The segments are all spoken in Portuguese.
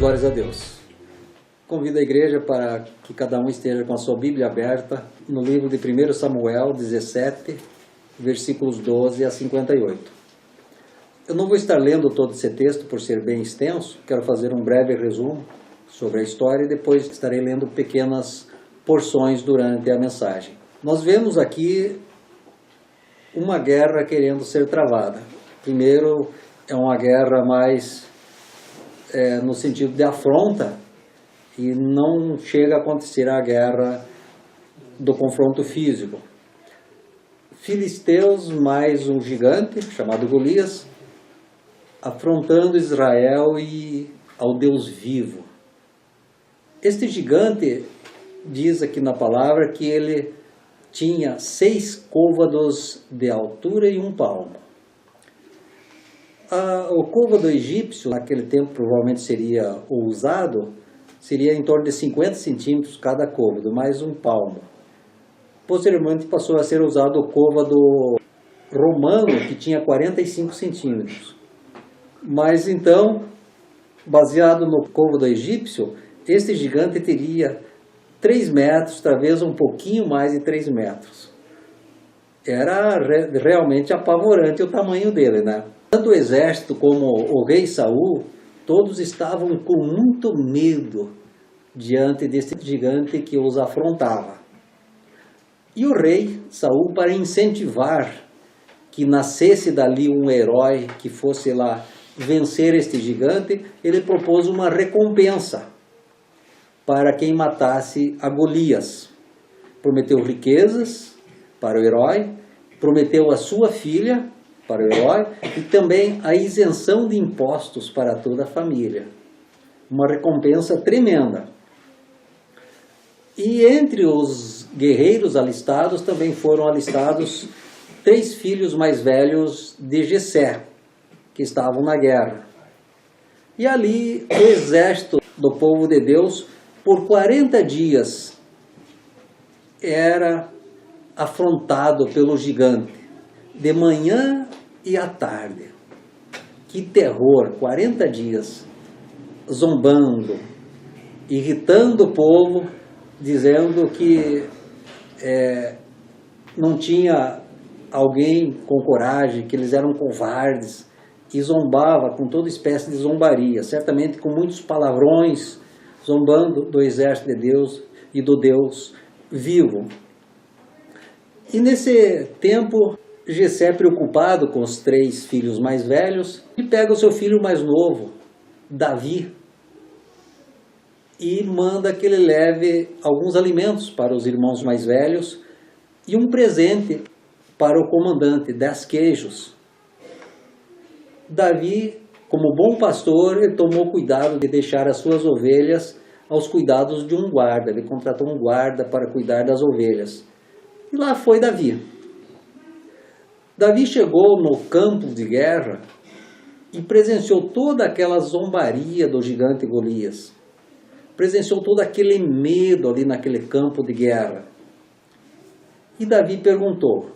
Glórias a Deus. Convido a igreja para que cada um esteja com a sua Bíblia aberta no livro de 1 Samuel 17, versículos 12 a 58. Eu não vou estar lendo todo esse texto por ser bem extenso, quero fazer um breve resumo sobre a história e depois estarei lendo pequenas porções durante a mensagem. Nós vemos aqui uma guerra querendo ser travada. Primeiro, é uma guerra mais no sentido de afronta, e não chega a acontecer a guerra do confronto físico. Filisteus mais um gigante chamado Golias, afrontando Israel e ao Deus vivo. Este gigante diz aqui na palavra que ele tinha 6 côvados de altura e 1 palmo. O côvado egípcio, naquele tempo provavelmente seria o usado, seria em torno de 50 centímetros cada côvado, mais 1 palmo. Posteriormente passou a ser usado o côvado romano, que tinha 45 centímetros. Mas então, baseado no côvado egípcio, este gigante teria 3 metros, talvez um pouquinho mais de 3 metros. Era realmente apavorante o tamanho dele, né? Tanto o exército como o rei Saul, todos estavam com muito medo diante desse gigante que os afrontava. E o rei Saul, para incentivar que nascesse dali um herói que fosse lá vencer este gigante, ele propôs uma recompensa para quem matasse a Golias. Prometeu riquezas para o herói, prometeu a sua filha para o herói e também a isenção de impostos para toda a família. Uma recompensa tremenda. E entre os guerreiros alistados também foram alistados 3 filhos mais velhos de Jessé, que estavam na guerra. E ali o exército do povo de Deus, por 40 dias, era afrontado pelo gigante, de manhã e à tarde. Que terror, 40 dias, zombando, irritando o povo, dizendo que não tinha alguém com coragem, que eles eram covardes, e zombava com toda espécie de zombaria, certamente com muitos palavrões, zombando do exército de Deus e do Deus vivo. E nesse tempo, Jessé, preocupado com os 3 filhos mais velhos, ele pega o seu filho mais novo, Davi, e manda que ele leve alguns alimentos para os irmãos mais velhos e um presente para o comandante, 10 queijos. Davi, como bom pastor, ele tomou cuidado de deixar as suas ovelhas aos cuidados de um guarda. Ele contratou um guarda para cuidar das ovelhas. E lá foi Davi. Davi chegou no campo de guerra e presenciou toda aquela zombaria do gigante Golias. Presenciou todo aquele medo ali naquele campo de guerra. E Davi perguntou: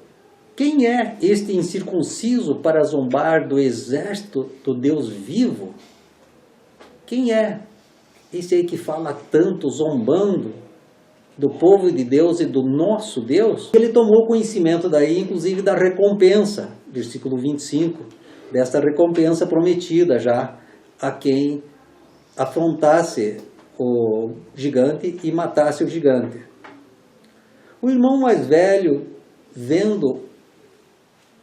quem é este incircunciso para zombar do exército do Deus vivo? Quem é esse aí que fala tanto, zombando do povo de Deus e do nosso Deus? Ele tomou conhecimento daí, inclusive, da recompensa, versículo 25, desta recompensa prometida já a quem afrontasse o gigante e matasse o gigante. O irmão mais velho, vendo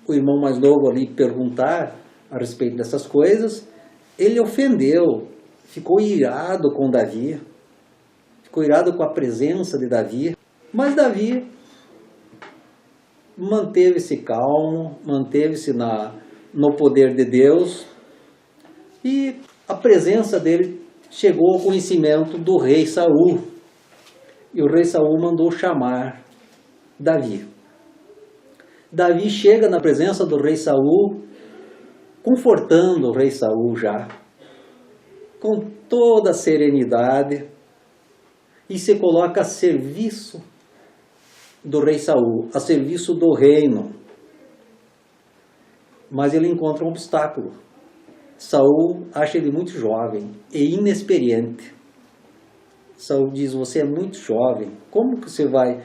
o irmão mais novo ali perguntar a respeito dessas coisas, ele ofendeu, ficou irado com Davi, ficou irado com a presença de Davi, mas Davi manteve-se calmo, manteve-se no poder de Deus, e a presença dele chegou ao conhecimento do rei Saul, e o rei Saul mandou chamar Davi. Davi chega na presença do rei Saul, confortando o rei Saul já, com toda a serenidade, e se coloca a serviço do rei Saul, a serviço do reino. Mas ele encontra um obstáculo. Saul acha ele muito jovem e inexperiente. Saul diz: você é muito jovem, como que você vai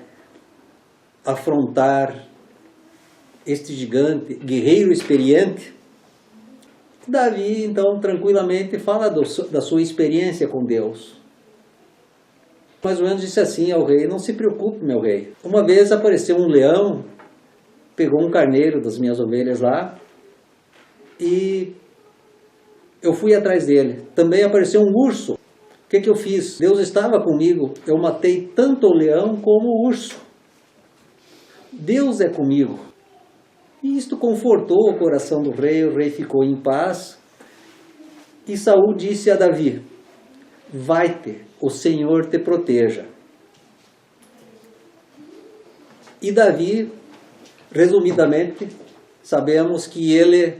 afrontar este gigante, guerreiro experiente? Davi, então, tranquilamente fala da sua experiência com Deus. Mais ou menos disse assim ao rei: não se preocupe, meu rei. Uma vez apareceu um leão, pegou um carneiro das minhas ovelhas lá, e eu fui atrás dele. Também apareceu um urso. O que eu fiz? Deus estava comigo. Eu matei tanto o leão como o urso. Deus é comigo. E isto confortou o coração do rei. O rei ficou em paz. E Saul disse a Davi: vai-te, o Senhor te proteja. E Davi, resumidamente, sabemos que ele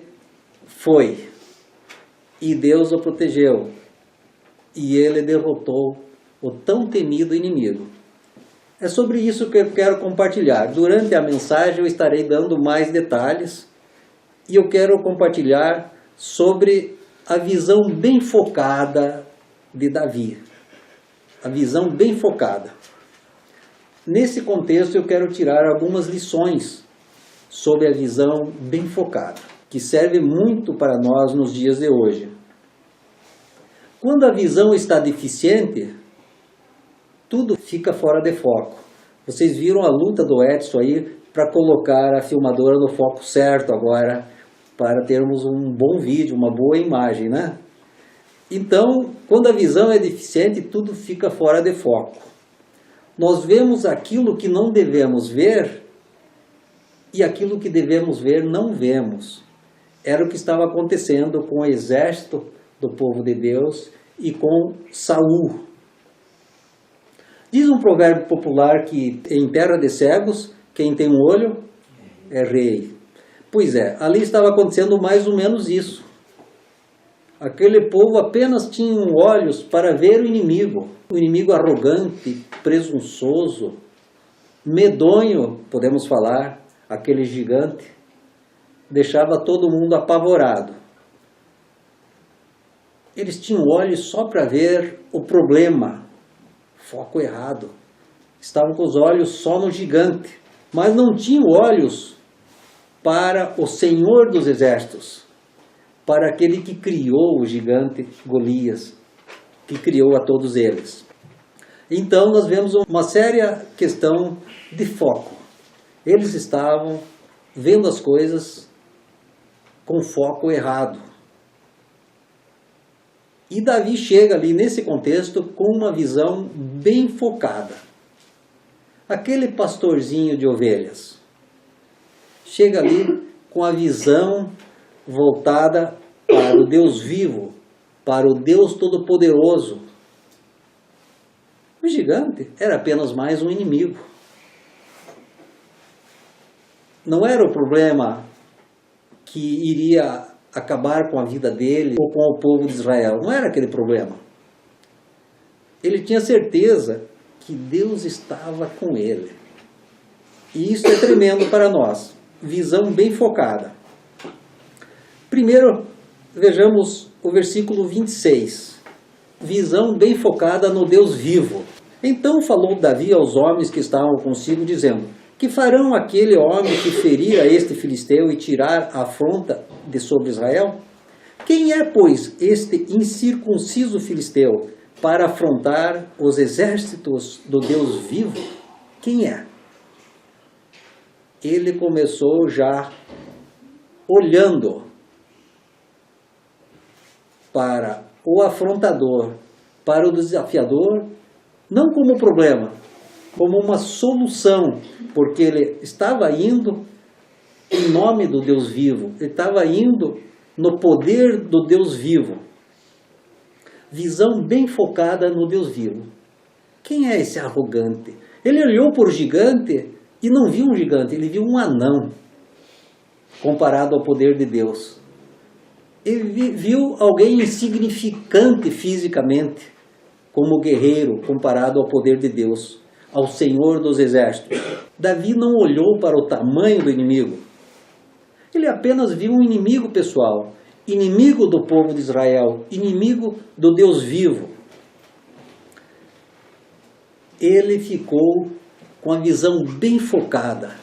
foi. E Deus o protegeu. E ele derrotou o tão temido inimigo. É sobre isso que eu quero compartilhar. Durante a mensagem eu estarei dando mais detalhes. E eu quero compartilhar sobre a visão bem focada de Davi. A visão bem focada. Nesse contexto eu quero tirar algumas lições sobre a visão bem focada, que serve muito para nós nos dias de hoje. Quando a visão está deficiente, tudo fica fora de foco. Vocês viram a luta do Edson aí para colocar a filmadora no foco certo agora, para termos um bom vídeo, uma boa imagem, né? Então, quando a visão é deficiente, tudo fica fora de foco. Nós vemos aquilo que não devemos ver e aquilo que devemos ver não vemos. Era o que estava acontecendo com o exército do povo de Deus e com Saul. Diz um provérbio popular que em terra de cegos, quem tem um olho é rei. Pois é, ali estava acontecendo mais ou menos isso. Aquele povo apenas tinha olhos para ver o inimigo arrogante, presunçoso, medonho, podemos falar, aquele gigante, deixava todo mundo apavorado. Eles tinham olhos só para ver o problema, foco errado. Estavam com os olhos só no gigante, mas não tinham olhos para o Senhor dos Exércitos, para aquele que criou o gigante Golias, que criou a todos eles. Então nós vemos uma séria questão de foco. Eles estavam vendo as coisas com foco errado. E Davi chega ali nesse contexto com uma visão bem focada. Aquele pastorzinho de ovelhas chega ali com a visão voltada para o Deus vivo, para o Deus Todo-Poderoso. O gigante era apenas mais um inimigo. Não era o problema que iria acabar com a vida dele ou com o povo de Israel. Não era aquele problema. Ele tinha certeza que Deus estava com ele. E isso é tremendo para nós. Visão bem focada. Primeiro, vejamos o versículo 26. Visão bem focada no Deus vivo. Então falou Davi aos homens que estavam consigo, dizendo: que farão aquele homem que ferir a este filisteu e tirar a afronta de sobre Israel? Quem é, pois, este incircunciso filisteu para afrontar os exércitos do Deus vivo? Quem é? Ele começou já olhando para o afrontador, para o desafiador, não como problema, como uma solução, porque ele estava indo em nome do Deus vivo, ele estava indo no poder do Deus vivo. Visão bem focada no Deus vivo. Quem é esse arrogante? Ele olhou para o gigante e não viu um gigante, ele viu um anão, comparado ao poder de Deus. Ele viu alguém insignificante fisicamente, como guerreiro, comparado ao poder de Deus, ao Senhor dos Exércitos. Davi não olhou para o tamanho do inimigo. Ele apenas viu um inimigo pessoal inimigo do povo de Israel, inimigo do Deus vivo. Ele ficou com a visão bem focada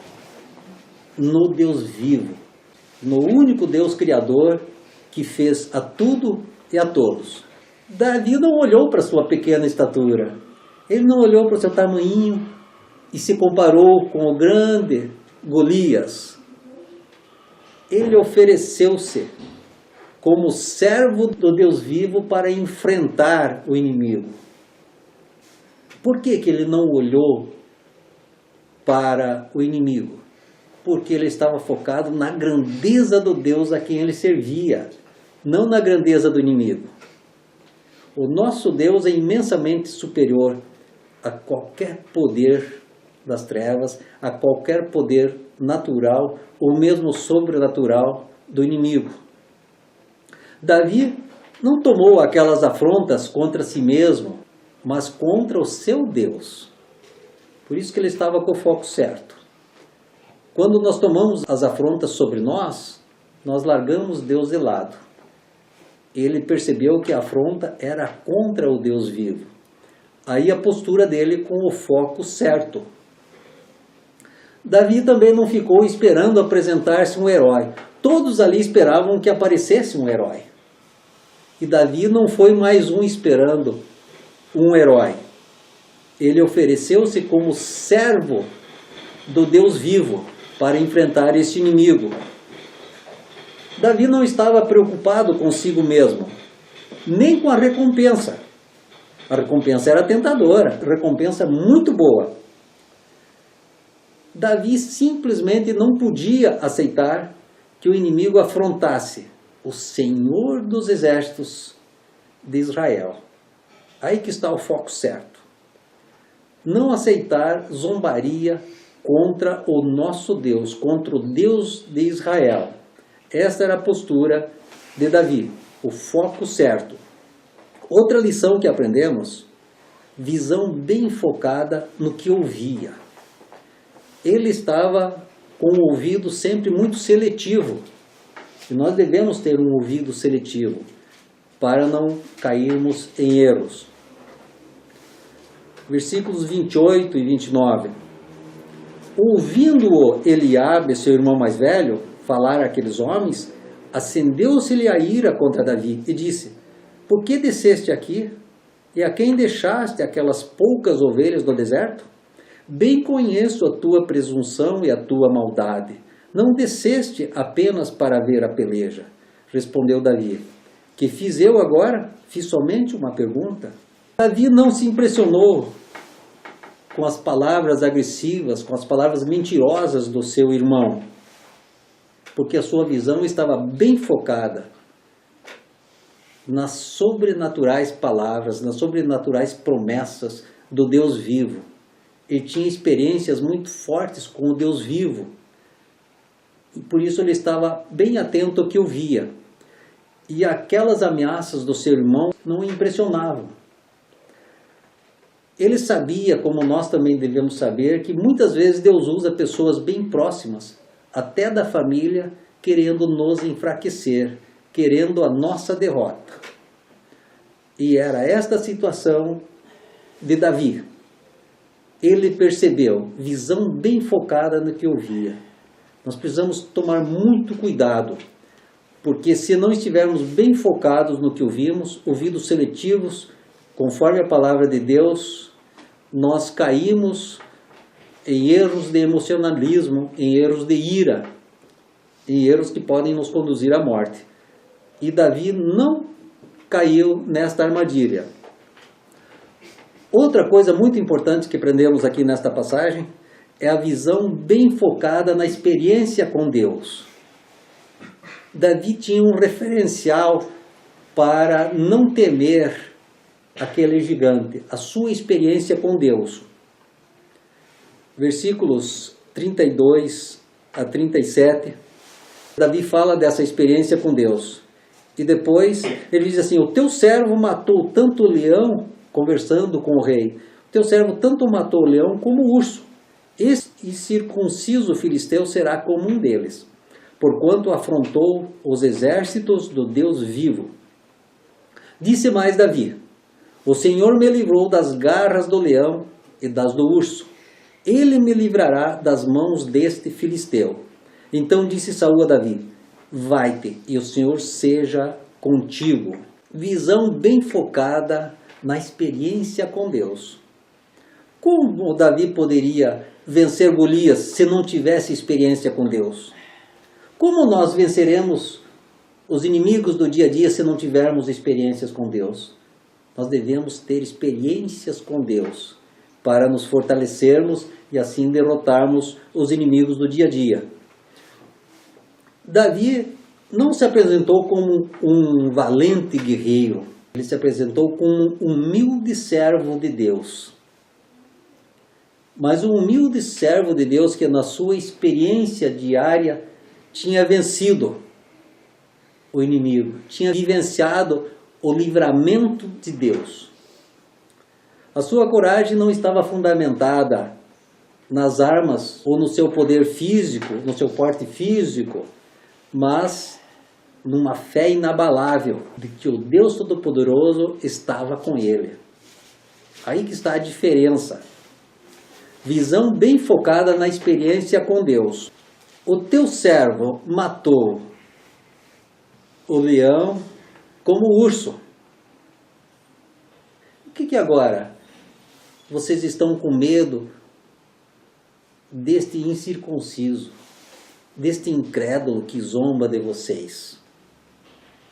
no Deus vivo, no único Deus criador que fez a tudo e a todos. Davi não olhou para sua pequena estatura, ele não olhou para o seu tamanhinho e se comparou com o grande Golias. Ele ofereceu-se como servo do Deus vivo para enfrentar o inimigo. Por que ele não olhou para o inimigo? Porque ele estava focado na grandeza do Deus a quem ele servia, não na grandeza do inimigo. O nosso Deus é imensamente superior a qualquer poder das trevas, a qualquer poder natural ou mesmo sobrenatural do inimigo. Davi não tomou aquelas afrontas contra si mesmo, mas contra o seu Deus. Por isso que ele estava com o foco certo. Quando nós tomamos as afrontas sobre nós, nós largamos Deus de lado. Ele percebeu que a afronta era contra o Deus vivo. Aí a postura dele com o foco certo. Davi também não ficou esperando apresentar-se um herói. Todos ali esperavam que aparecesse um herói. E Davi não foi mais um esperando um herói. Ele ofereceu-se como servo do Deus vivo para enfrentar este inimigo. Davi não estava preocupado consigo mesmo, nem com a recompensa. A recompensa era tentadora, recompensa muito boa. Davi simplesmente não podia aceitar que o inimigo afrontasse o Senhor dos Exércitos de Israel. Aí que está o foco certo. Não aceitar zombaria contra o nosso Deus, contra o Deus de Israel. Esta era a postura de Davi, o foco certo. Outra lição que aprendemos, visão bem focada no que ouvia. Ele estava com o ouvido sempre muito seletivo. E nós devemos ter um ouvido seletivo para não cairmos em erros. Versículos 28 e 29. Ouvindo-o Eliabe, seu irmão mais velho, falar àqueles homens, acendeu-se-lhe a ira contra Davi e disse: por que desceste aqui? E a quem deixaste aquelas poucas ovelhas no deserto? Bem conheço a tua presunção e a tua maldade. Não desceste apenas para ver a peleja. Respondeu Davi: que fiz eu agora? Fiz somente uma pergunta. Davi não se impressionou com as palavras agressivas, com as palavras mentirosas do seu irmão, porque a sua visão estava bem focada nas sobrenaturais palavras, nas sobrenaturais promessas do Deus vivo. Ele tinha experiências muito fortes com o Deus vivo, e por isso ele estava bem atento ao que ouvia. E aquelas ameaças do seu irmão não o impressionavam. Ele sabia, como nós também devemos saber, que muitas vezes Deus usa pessoas bem próximas, até da família, querendo nos enfraquecer, querendo a nossa derrota. E era esta a situação de Davi. Ele percebeu, visão bem focada no que ouvia. Nós precisamos tomar muito cuidado, porque se não estivermos bem focados no que ouvimos, ouvidos seletivos, conforme a palavra de Deus, nós caímos em erros de emocionalismo, em erros de ira, em erros que podem nos conduzir à morte. E Davi não caiu nesta armadilha. Outra coisa muito importante que aprendemos aqui nesta passagem é a visão bem focada na experiência com Deus. Davi tinha um referencial para não temer aquele gigante, a sua experiência com Deus. Versículos 32 a 37, Davi fala dessa experiência com Deus. E depois ele diz assim: o teu servo matou tanto o leão, conversando com o rei, o teu servo tanto matou o leão como o urso. Esse circunciso filisteu será como um deles. porquanto afrontou os exércitos do Deus vivo. Disse mais Davi: o Senhor me livrou das garras do leão e das do urso. Ele me livrará das mãos deste filisteu. Então disse Saul a Davi: vai-te, e o Senhor seja contigo. Visão bem focada na experiência com Deus. Como Davi poderia vencer Golias se não tivesse experiência com Deus? Como nós venceremos os inimigos do dia a dia se não tivermos experiências com Deus? Nós devemos ter experiências com Deus para nos fortalecermos e assim derrotarmos os inimigos do dia a dia. Davi não se apresentou como um valente guerreiro, ele se apresentou como um humilde servo de Deus. Mas um humilde servo de Deus que na sua experiência diária tinha vencido o inimigo, tinha vivenciado o livramento de Deus. A sua coragem não estava fundamentada nas armas ou no seu poder físico, no seu porte físico, mas numa fé inabalável de que o Deus Todo-Poderoso estava com ele. Aí que está a diferença. Visão bem focada na experiência com Deus. O teu servo matou o leão como o urso. O que agora? Vocês estão com medo deste incircunciso, deste incrédulo que zomba de vocês?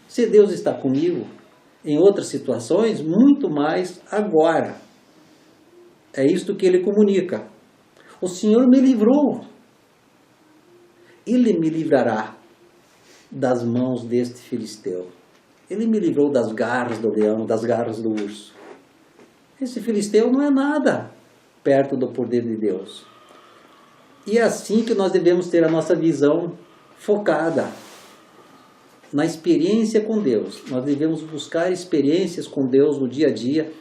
Se Deus está comigo, em outras situações, muito mais agora. É isto que ele comunica. O Senhor me livrou. Ele me livrará das mãos deste filisteu. Ele me livrou das garras do leão, das garras do urso. Esse filisteu não é nada perto do poder de Deus. E é assim que nós devemos ter a nossa visão focada na experiência com Deus. Nós devemos buscar experiências com Deus no dia a dia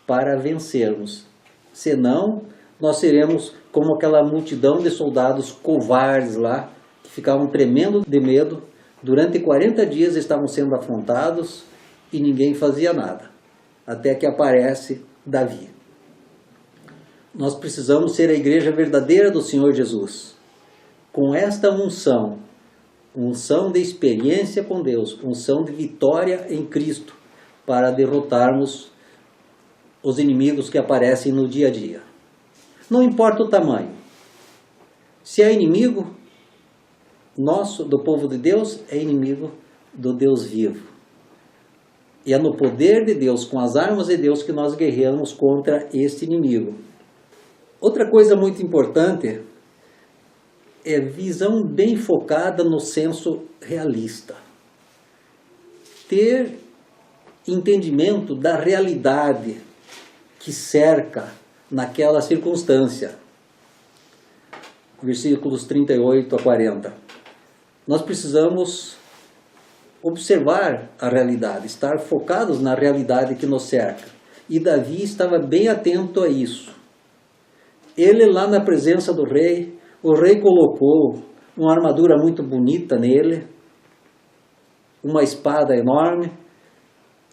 para vencermos. Senão, nós seremos como aquela multidão de soldados covardes lá, que ficavam tremendo de medo. Durante 40 dias estavam sendo afrontados e ninguém fazia nada. Até que aparece Davi. Nós precisamos ser a igreja verdadeira do Senhor Jesus. Com esta unção de experiência com Deus, unção de vitória em Cristo, para derrotarmos os inimigos que aparecem no dia a dia. Não importa o tamanho. Se é inimigo nosso, do povo de Deus, é inimigo do Deus vivo. E é no poder de Deus, com as armas de Deus, que nós guerreamos contra este inimigo. Outra coisa muito importante é visão bem focada no senso realista. Ter entendimento da realidade que cerca naquela circunstância. Versículos 38 a 40. Nós precisamos observar a realidade, estar focados na realidade que nos cerca. E Davi estava bem atento a isso. Ele lá na presença do rei, o rei colocou uma armadura muito bonita nele, uma espada enorme.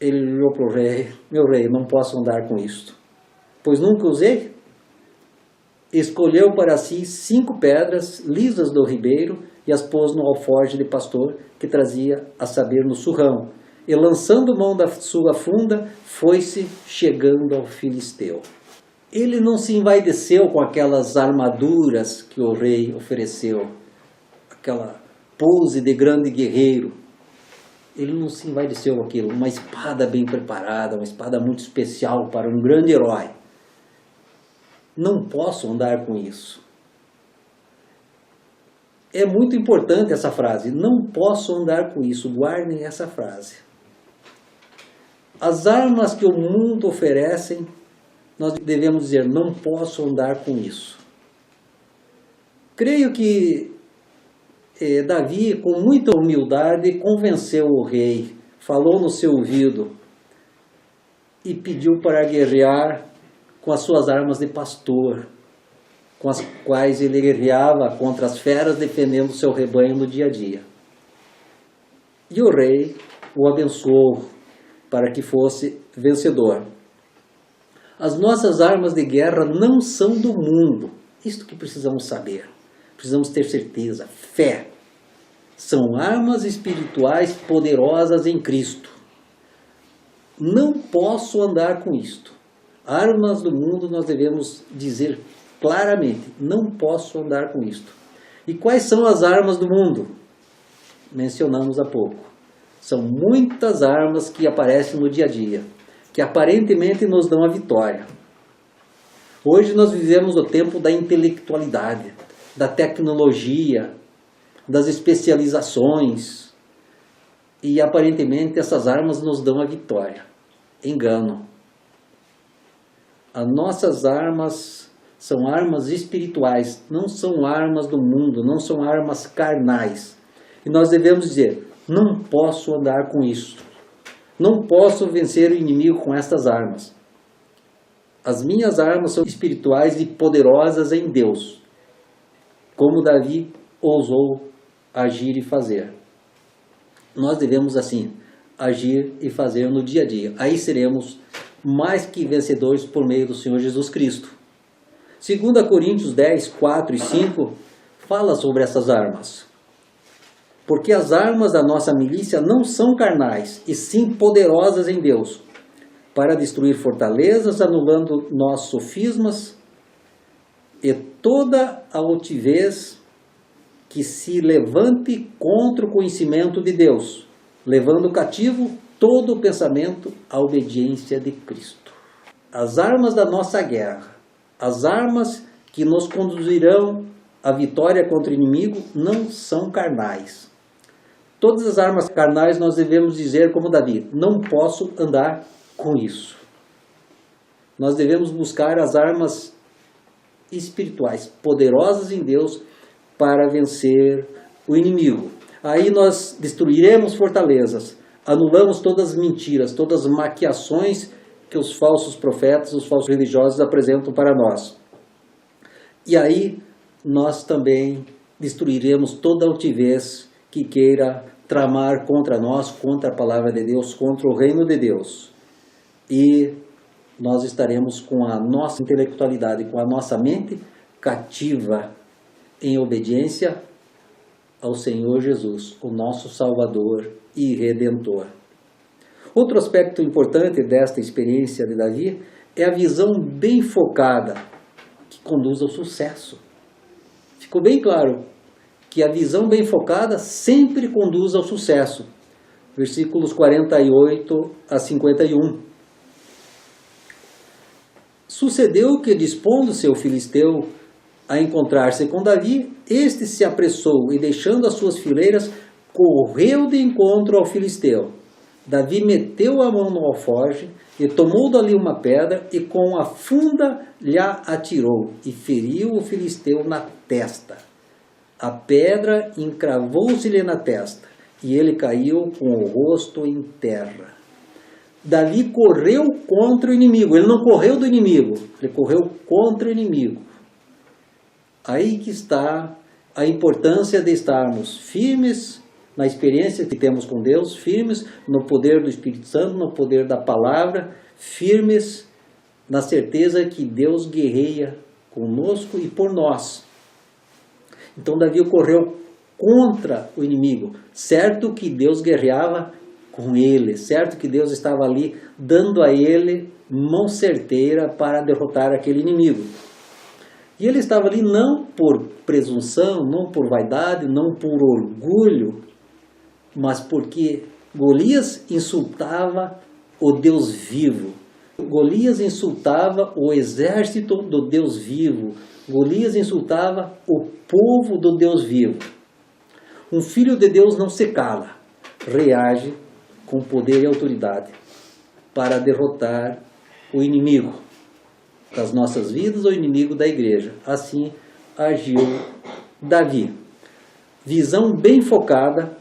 Ele olhou para o rei: meu rei, não posso andar com isto, pois nunca usei. Escolheu para si 5 pedras lisas do ribeiro e as pôs no alforje de pastor que trazia, a saber, no surrão. E lançando mão da sua funda, foi-se chegando ao filisteu. Ele não se envaideceu com aquelas armaduras que o rei ofereceu, aquela pose de grande guerreiro. Ele não se envaideceu com aquilo, uma espada bem preparada, uma espada muito especial para um grande herói. Não posso andar com isso. É muito importante essa frase, não posso andar com isso, guardem essa frase. As armas que o mundo oferecem, nós devemos dizer, não posso andar com isso. Creio que Davi, com muita humildade, convenceu o rei, falou no seu ouvido e pediu para guerrear com as suas armas de pastor, com as quais ele guerreava contra as feras, defendendo seu rebanho no dia a dia. E o rei o abençoou para que fosse vencedor. As nossas armas de guerra não são do mundo. Isto que precisamos saber. Precisamos ter certeza, fé. São armas espirituais poderosas em Cristo. Não posso andar com isto. Armas do mundo nós devemos dizer claramente, não posso andar com isto. E quais são as armas do mundo? Mencionamos há pouco. São muitas armas que aparecem no dia a dia, que aparentemente nos dão a vitória. Hoje nós vivemos o tempo da intelectualidade, da tecnologia, das especializações, e aparentemente essas armas nos dão a vitória. Engano. As nossas armas são armas espirituais, não são armas do mundo, não são armas carnais. E nós devemos dizer, não posso andar com isso. Não posso vencer o inimigo com estas armas. As minhas armas são espirituais e poderosas em Deus, como Davi ousou agir e fazer. Nós devemos assim agir e fazer no dia a dia. Aí seremos mais que vencedores por meio do Senhor Jesus Cristo. 2 Coríntios 10, 4 e 5 fala sobre essas armas. Porque as armas da nossa milícia não são carnais, e sim poderosas em Deus, para destruir fortalezas, anulando nossos sofismas e toda a altivez que se levante contra o conhecimento de Deus, levando cativo todo o pensamento à obediência de Cristo. As armas da nossa guerra, as armas que nos conduzirão à vitória contra o inimigo, não são carnais. Todas as armas carnais nós devemos dizer como Davi, não posso andar com isso. Nós devemos buscar as armas espirituais, poderosas em Deus, para vencer o inimigo. Aí nós destruiremos fortalezas, anulamos todas as mentiras, todas as maquiações que os falsos profetas, os falsos religiosos apresentam para nós. E aí nós também destruiremos toda altivez que queira tramar contra nós, contra a palavra de Deus, contra o reino de Deus. E nós estaremos com a nossa intelectualidade, com a nossa mente cativa em obediência ao Senhor Jesus, o nosso Salvador e Redentor. Outro aspecto importante desta experiência de Davi é a visão bem focada que conduz ao sucesso. Ficou bem claro que a visão bem focada sempre conduz ao sucesso. Versículos 48 a 51. Sucedeu que, dispondo-se o filisteu a encontrar-se com Davi, este se apressou e, deixando as suas fileiras, correu de encontro ao filisteu. Davi meteu a mão no alforje e tomou dali uma pedra e com a funda lhe atirou e feriu o filisteu na testa. A pedra encravou-se-lhe na testa e ele caiu com o rosto em terra. Davi correu contra o inimigo, ele não correu do inimigo, ele correu contra o inimigo. Aí que está a importância de estarmos firmes na experiência que temos com Deus, firmes no poder do Espírito Santo, no poder da palavra, firmes na certeza que Deus guerreia conosco e por nós. Então Davi correu contra o inimigo, certo que Deus guerreava com ele, certo que Deus estava ali dando a ele mão certeira para derrotar aquele inimigo. E ele estava ali não por presunção, não por vaidade, não por orgulho, mas porque Golias insultava o Deus vivo. Golias insultava o exército do Deus vivo. Golias insultava o povo do Deus vivo. Um filho de Deus não se cala, reage com poder e autoridade para derrotar o inimigo das nossas vidas, o inimigo da igreja. Assim agiu Davi. Visão bem focada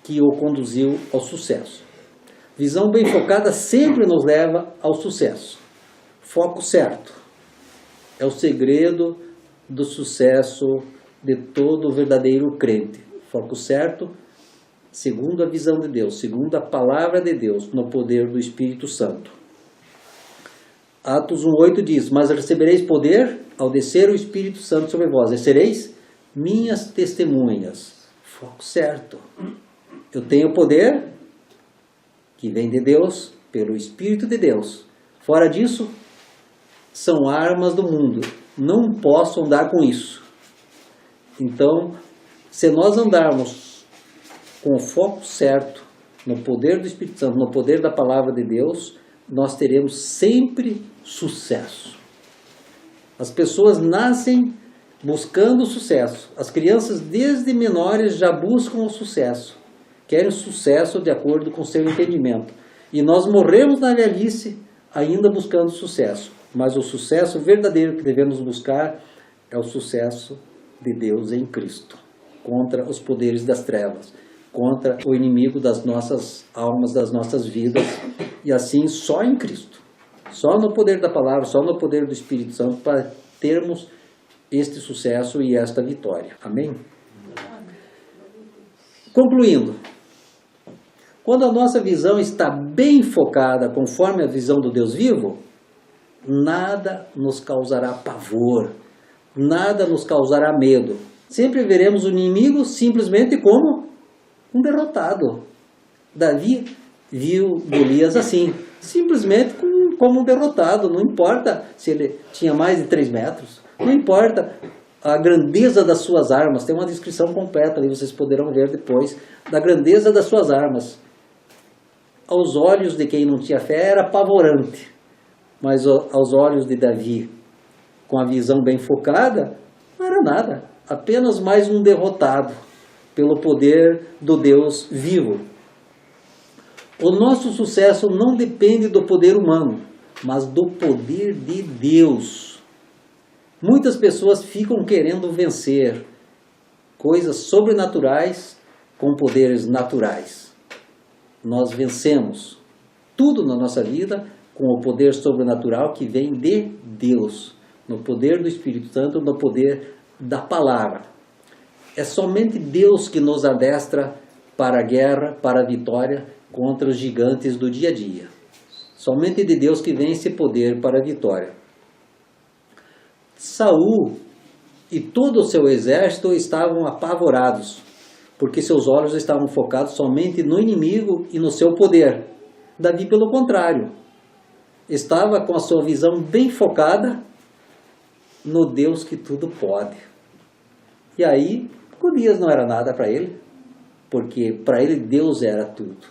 que o conduziu ao sucesso. Visão bem focada sempre nos leva ao sucesso. Foco certo é o segredo do sucesso de todo o verdadeiro crente. Foco certo, segundo a visão de Deus, segundo a palavra de Deus, no poder do Espírito Santo. Atos 1:8 diz: mas recebereis poder ao descer o Espírito Santo sobre vós, e sereis minhas testemunhas. Foco certo. Eu tenho poder que vem de Deus, pelo Espírito de Deus. Fora disso, são armas do mundo. Não posso andar com isso. Então, se nós andarmos com o foco certo, no poder do Espírito Santo, no poder da palavra de Deus, nós teremos sempre sucesso. As pessoas nascem buscando o sucesso. As crianças, desde menores, já buscam o sucesso. Querem o sucesso de acordo com o seu entendimento. E nós morremos na velhice ainda buscando sucesso. Mas o sucesso verdadeiro que devemos buscar é o sucesso de Deus em Cristo, contra os poderes das trevas, contra o inimigo das nossas almas, das nossas vidas, e assim só em Cristo, só no poder da palavra, só no poder do Espírito Santo, para termos este sucesso e esta vitória. Amém? Concluindo, quando a nossa visão está bem focada conforme a visão do Deus vivo, nada nos causará pavor, nada nos causará medo. Sempre veremos o inimigo simplesmente como um derrotado. Davi viu Golias assim, simplesmente como um derrotado. Não importa se ele tinha mais de 3 metros, não importa a grandeza das suas armas. Tem uma descrição completa ali, vocês poderão ver depois, da grandeza das suas armas. Aos olhos de quem não tinha fé era apavorante, mas aos olhos de Davi, com a visão bem focada, não era nada, apenas mais um derrotado pelo poder do Deus vivo. O nosso sucesso não depende do poder humano, mas do poder de Deus. Muitas pessoas ficam querendo vencer coisas sobrenaturais com poderes naturais. Nós vencemos tudo na nossa vida com o poder sobrenatural que vem de Deus, no poder do Espírito Santo, no poder da palavra. É somente Deus que nos adestra para a guerra, para a vitória contra os gigantes do dia a dia. Somente de Deus que vem esse poder para a vitória. Saul e todo o seu exército estavam apavorados, porque seus olhos estavam focados somente no inimigo e no seu poder. Davi, pelo contrário, estava com a sua visão bem focada no Deus que tudo pode. E aí, Golias não era nada para ele, porque para ele Deus era tudo.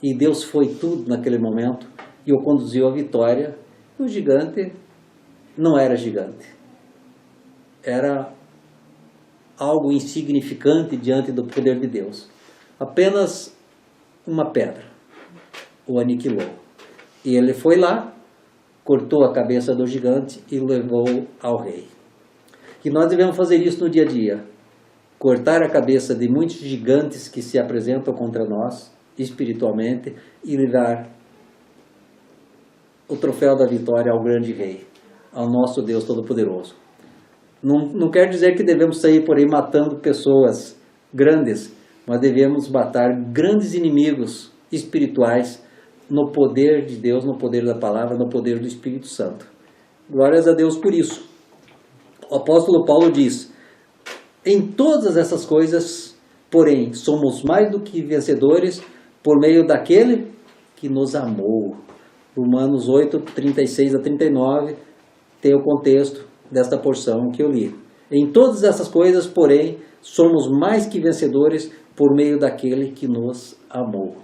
E Deus foi tudo naquele momento e o conduziu à vitória. O gigante não era gigante. Era algo insignificante diante do poder de Deus. Apenas uma pedra o aniquilou. E ele foi lá, cortou a cabeça do gigante e o levou ao rei. E nós devemos fazer isso no dia a dia. Cortar a cabeça de muitos gigantes que se apresentam contra nós, espiritualmente, e levar o troféu da vitória ao grande rei, ao nosso Deus Todo-Poderoso. Não quer dizer que devemos sair por aí matando pessoas grandes, mas devemos matar grandes inimigos espirituais no poder de Deus, no poder da palavra, no poder do Espírito Santo. Glórias a Deus por isso. O apóstolo Paulo diz: em todas essas coisas, porém, somos mais do que vencedores por meio daquele que nos amou. Romanos 8, 36 a 39 tem o contexto desta porção que eu li. Em todas essas coisas, porém, somos mais que vencedores por meio daquele que nos amou.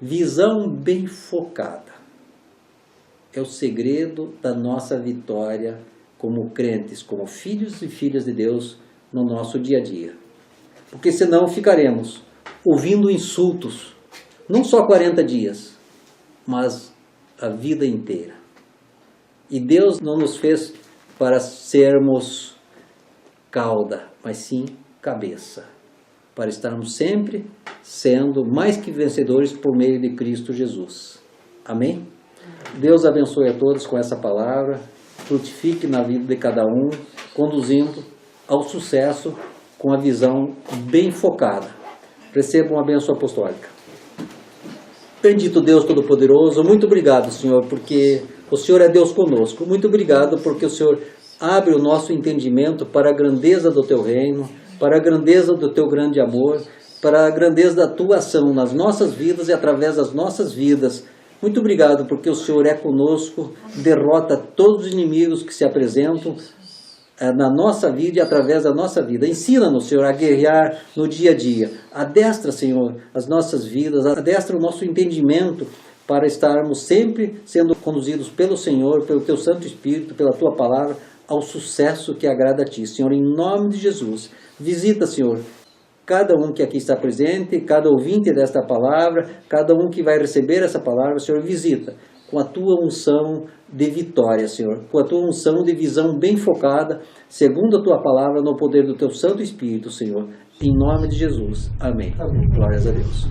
Visão bem focada é o segredo da nossa vitória como crentes, como filhos e filhas de Deus no nosso dia a dia. Porque senão ficaremos ouvindo insultos, não só 40 dias, mas a vida inteira. E Deus não nos fez para sermos cauda, mas sim cabeça, para estarmos sempre sendo mais que vencedores por meio de Cristo Jesus. Amém? Deus abençoe a todos com essa palavra frutifique na vida de cada um, conduzindo ao sucesso com a visão bem focada. Recebam a bênção apostólica. Bendito Deus Todo-Poderoso, muito obrigado, Senhor, porque o Senhor é Deus conosco. Muito obrigado porque o Senhor abre o nosso entendimento para a grandeza do Teu reino, para a grandeza do Teu grande amor, para a grandeza da Tua ação nas nossas vidas e através das nossas vidas. Muito obrigado porque o Senhor é conosco, derrota todos os inimigos que se apresentam na nossa vida e através da nossa vida. Ensina-nos, Senhor, a guerrear no dia a dia. Adestra, Senhor, as nossas vidas, adestra o nosso entendimento para estarmos sempre sendo conduzidos pelo Senhor, pelo Teu Santo Espírito, pela Tua Palavra, ao sucesso que agrada a Ti. Senhor, em nome de Jesus, visita, Senhor, cada um que aqui está presente, cada ouvinte desta palavra, cada um que vai receber essa palavra, Senhor, visita com a Tua unção de vitória, Senhor, com a Tua unção de visão bem focada, segundo a Tua palavra, no poder do Teu Santo Espírito, Senhor, em nome de Jesus. Amém. Amém. Glórias a Deus.